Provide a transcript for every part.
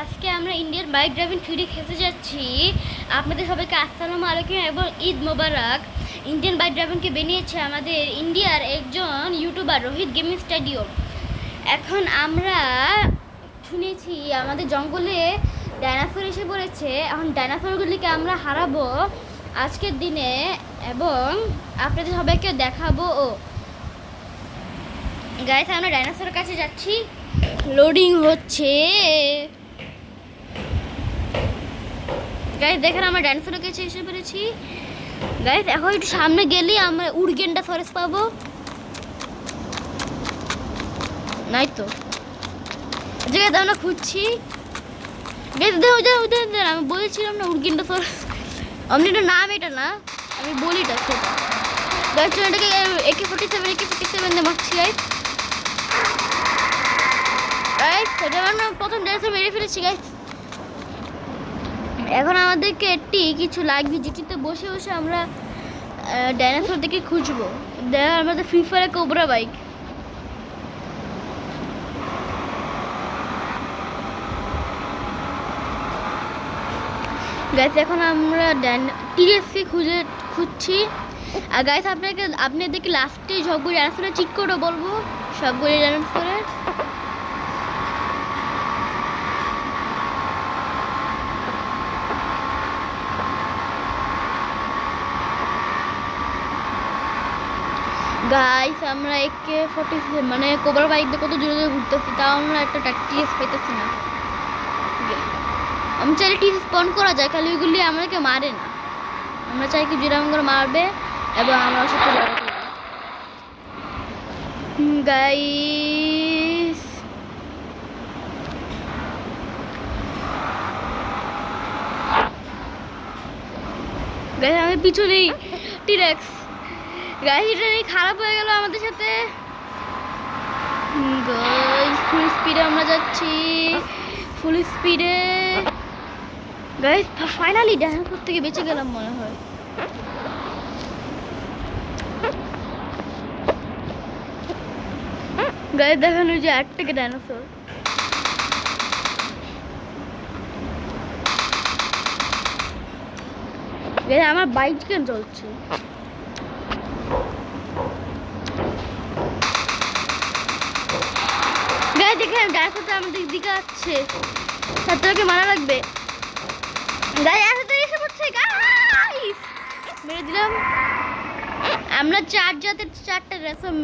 আজকে আমরা Indian bike driving ফিরে খেতে যাচ্ছি। আপনাদের সবাইকে আসসালামু আলাইকুম এবং ঈদ মোবারক। ইন্ডিয়ান বাইক ড্রাইভিংকে বানিয়েছে আমাদের ইন্ডিয়ার একজন ইউটিউবার রোহিত গেমিং স্টুডিও। এখন আমরা শুনেছি আমাদের জঙ্গলে ডাইনোসর এসে পড়েছে। এখন ডাইনোসরগুলিকে আমরা হারাবো আজকের দিনে এবং আপনাদের সবাইকে দেখাবো। ও গাইস, আমরা ডাইনোসরের কাছে যাচ্ছি। লোডিং হচ্ছে। গাইস দেখেন, আমরা ডাইনোসরের কাছে এসে পড়েছি। গাইস এখন একটু সামনে গেলেই আমরা উর্গেন্ডা ফরেস্ট পাবো। নাই তো জায়গাতে আমরা খুঁজছি। গাইস দেখো, আমি বলেছিলাম না উর্গেন্ডা ফরেস্ট। আমি এটা নাম, এটা না, আমি বলি এটা সেটা। গাইস এটাকে AK-47 দিয়ে মারছি। গাইস এটা আমরা প্রথম ডাইনোসর মেরে ফেলেছি। গাইস এখন আমাদেরকে কিছু লাগবে, যেটিতে বসে বসে আমরা ডাইনোসর থেকে খুঁজবো। দেখো আমাদের ফ্রি ফায়ারে কোবরা বাইক। গাইস এখন আমরা টিএসকে খুঁজছি। আর গাইস আপনাদেরকে লাস্টে সবগুলো ডাইনোসরের চিট করে বলবো, সবগুলো ডাইনোসরের। গাইস আমরা AK-47 মানে কোবরা বাইক দিয়ে কত জোরে জোরে ঘুরতেছি, তাও আমরা একটা টিএস পাইতেছি না। আমি চাইলে টিএস স্পন করা যায়, খালি ওইগুলি আমাদেরকে মারে না। আমরা চাই কি যেরকম করে মারবে এবং আমরা সাথে লড়াই করব। গাইস গাইস আমি পিছনেই টিরেক্স। গাইস এটা নিয়ে খারাপ হয়ে গেল আমাদের সাথে। গাইস ফুল স্পিডে আমরা যাচ্ছি, ফুল স্পিডে। গাইস ফাইনালি ডাইনোসর থেকে বেঁচে গেলাম মনে হয়। গাইস দেখেন ওই যে থেকে ডাইনোসর। গাইস আমার বাইক কেন চলছে? গাইস দেখেন ডাইনোসরটা আমাদের দিকে আসছে, ছাত্রকে মারা লাগবে। গাইস আসতে এসে পড়ছে। গাইস মেরে দিলাম। আমরা চার জাতের 4টা ডাইনোসর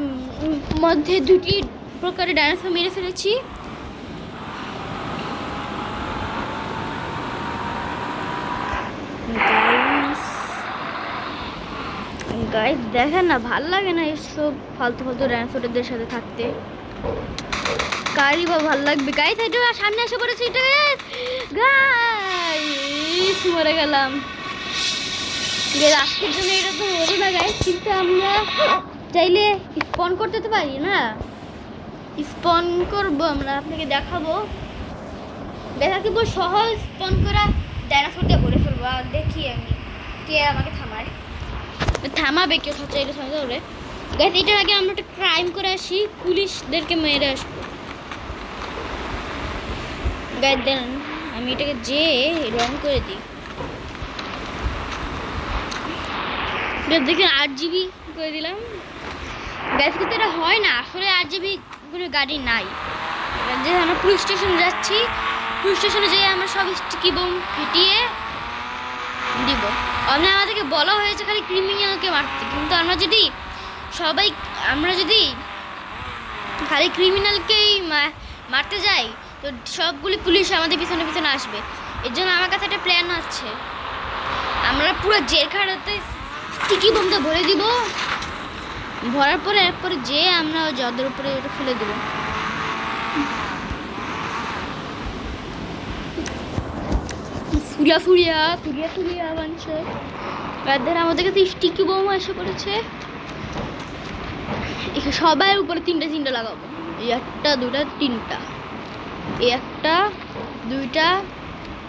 মধ্যে 2টি প্রকারের ডাইনোসর মেরে ফেলেছি। গাইস দেখেন না, ভাল লাগে না এসব ফালতু ফালতু ডাইনোসরদের সাথে থাকতে। কারই বা ভাল লাগবে। গাইস এটা সামনে এসে পড়েছে। এটা গাইস মরে গেলাম। আজকের জন্য এটা তো হলো না গাইস, কিন্তু আমরা চাইলে স্পন করতে তো পারি না। স্পন করবো, আমরা আপনাকে দেখাবো। দেখা কি বল সহজ স্পন করা ডাইনোসর দিয়ে ভরে ফেলবো। আর দেখি আমি কে আমাকে থামাবে, কেউ চাইলে থামতে পারে। গাইস এটার আগে আমরা একটা ক্রাইম করে আসি, পুলিশদেরকে মেরে আসবো। গাইস দেন আমি এটাকে রং করে দিই। দেখেন 8GB করে দিলাম। গাইস কিন্তু এটা হয় না, আসলে 8GB কোনো গাড়ি নাই। যে আমরা পুলিশ স্টেশনে যাচ্ছি, পুলিশ স্টেশনে যেয়ে আমরা সব স্টিকি বোম ফেটিয়ে দিব। আমাদেরকে বলা হয়েছে খালি ক্রিমিনালকে মারতে, কিন্তু আমরা যদি খালি ক্রিমিনালকেই মারতে যাই তো সবগুলি পুলিশ আমাদের পিছনে পিছনে আসবে। এর জন্য আমার কাছে একটা প্ল্যান আছে। আমরা পুরো জেলখানাতে স্টিকি বোমটা ভরে দিব। ভরার পরে এরপরে আমরা জদের উপরে ওটা ফেলে দেবো। ফুরিয়া বানছে। আমাদের কাছে স্টিকি বোম এসে পড়েছে। সবার উপরে 3টা লাগাবো। এই 1টা 2টা 3টা, এই 1টা 2টা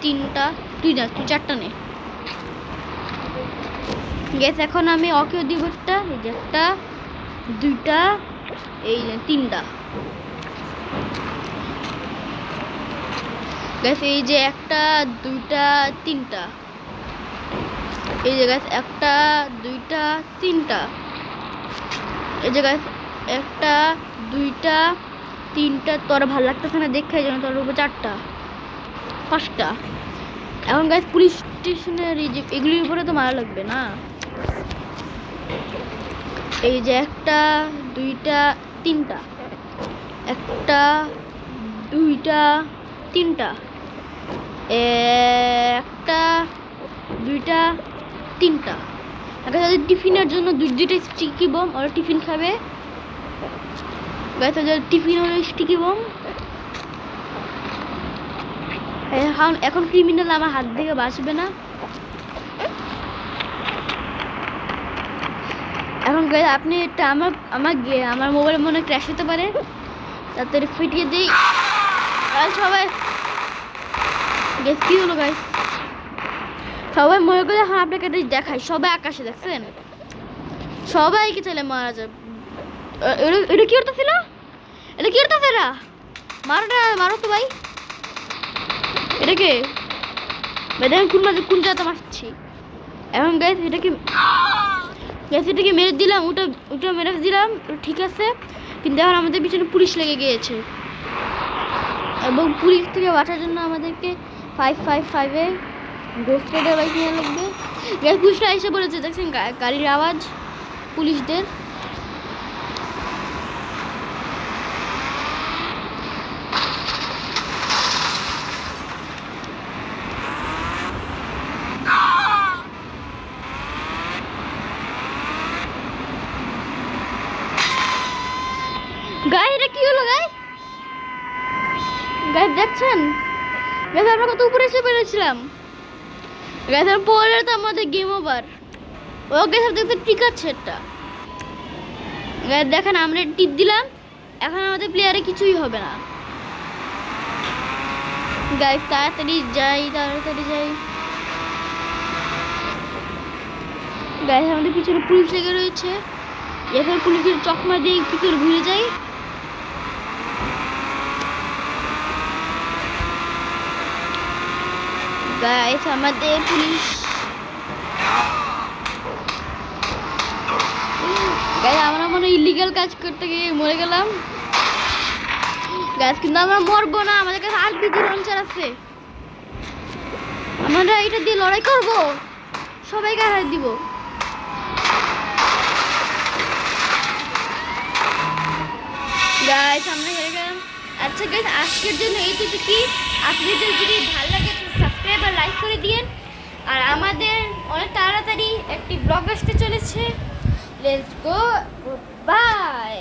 3টা, তুই 4টা নে। গ্যাস এখন আমি ওকেও দিব একটা। এই যে 1টা 2টা, এই যে 3টা। গাইস এই যে একটা দুইটা তিনটা, এই যে গাইস একটা দুইটা তিনটা, এই যে গাইস একটা দুইটা তিনটা। তোর ভালো লাগতেছে না দেখে যেন তোর উপর 4টা 5টা। এখন গাইস পুলিশ স্টেশনের এই যে এগুলির উপরে তো মারা লাগবে না। এই যে একটা দুইটা তিনটা, একটা দুইটা তিনটা, একটা দুইটা তিনটা। একটা তাদের টিফিনের জন্য দুইটা স্টিকি বম, ওরা টিফিন খাবে। তাদের টিফিন হলো স্টিকি বম। এখন ক্রিমিনাল আমার হাত থেকে বাঁচবে না। এখন আপনি এটা আমার মোবাইল মনে ক্র্যাশ হতে পারে, তাড়াতাড়ি ফিটিয়ে দিই। সবাই কি হলো গাইস, সবাই মনে করে এখন আপনাকে এটা দেখাই। সবাই আকাশে দেখছেন, সবাইকে চলে মারা যাবে। এটা কি করতেছিল, এটা কি করতেছে? এরা মারো তো ভাই। এটাকে দেখেন কোন জায়গাতে মারছি। এখন গাইস এটাকে মেরে দিলাম, ওটা মেরে দিলাম, ঠিক আছে। কিন্তু এখন আমাদের পিছনে পুলিশ লেগে গিয়েছে, এবং পুলিশ থেকে বাঁচার জন্য আমাদেরকে 555-এ গোস্ট রাইডার বাইক নিয়ে লাগবে। গ্যাস পুলিশরা এসে বলেছে, দেখছেন গাড়ির আওয়াজ পুলিশদের। গাইস এটা কি হলো গাইস? গাইস দেখছেন, গাইস আমরা কত উপরে এসে পেরেছিলাম। গাইস আর পরে তো আমাদের গেম ওভার। ও গাইস দেখতে ঠিক আছে এটা। গাইস দেখেন আমরা টিপ দিলাম, এখন আমাদের প্লেয়ারে কিছুই হবে না। গাইস তাড়াতাড়ি যাই। গাইস আমাদের পিছনে পুলিশ লেগে রয়েছে, এখন পুলিশের চকমা দিয়ে কি করে ঘুরে যাই। গাইস আমাদের পুলিশ, গাইস আমরা মনে ইলিগাল কাজ করতে গিয়ে মরে গেলাম। গাইস কিন্তু আমরা মরবো না, আমাদের কাছে আরপিজি লঞ্চার আছে। আমরা এটা দিয়ে লড়াই করব, সবাইকে হারিয়ে দিব। গাইস আমরা হেরে গেলাম। আচ্ছা গাইস আজকের জন্য এইটুকুই। আপনাদের যদি ভালো লাগে সাবস্ক্রাইব আর লাইক করে দিয়েন। আর আমাদের অনেক তাড়াতাড়ি একটি ব্লগ আসতে চলেছে। Let's go, by.